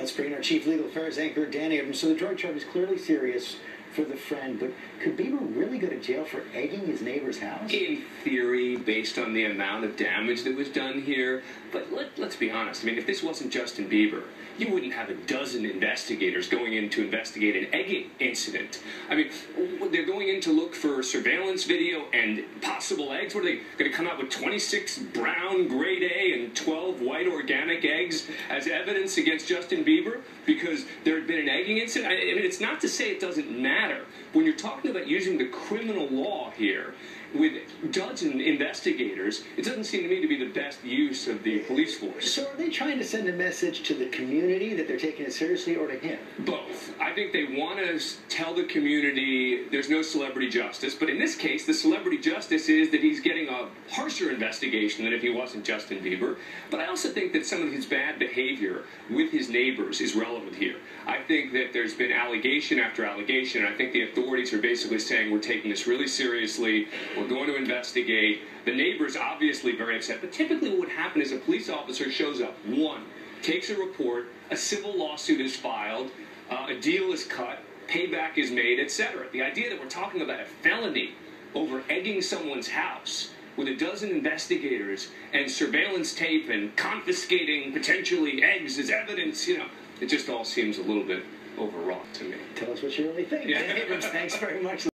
Let's bring in our chief legal affairs anchor, Dan Abrams. So the drug charge is clearly serious for the friend, but could Bieber really go to jail for egging his neighbor's house? In theory, based on the amount of damage that was done here. But let's be honest. I mean, if this wasn't Justin Bieber, you wouldn't have a dozen investigators going in to investigate an egging incident. I mean, they're going in to look for surveillance video and possible eggs. What are they going to come out with 26 brown grade A and 12 white organic eggs as evidence against Justin Bieber because there had been an egging incident? I mean, it's not to say it doesn't matter. When you're talking about using the criminal law here with dozen investigators, it doesn't seem to me to be the best use of the police force. So are they trying to send a message to the community that they're taking it seriously, or to him? Both. I think they want to tell the community there's no celebrity justice, but in this case, the celebrity justice is that he's getting a harsher investigation than if he wasn't Justin Bieber. But I also think that some of his bad behavior with his neighbors is relevant here. I think that there's been allegation after allegation, and I think the authorities are basically saying we're taking this really seriously, we're going to investigate. The neighbor's obviously very upset, but typically what would happen is a police officer shows up, one, takes a report, a civil lawsuit is filed, a deal is cut, payback is made, etc. The idea that we're talking about a felony over egging someone's house with a dozen investigators and surveillance tape and confiscating potentially eggs as evidence, you know, it just all seems a little bit overwrought to me. Tell us what you really think. Yeah. Dan Abrams, thanks very much.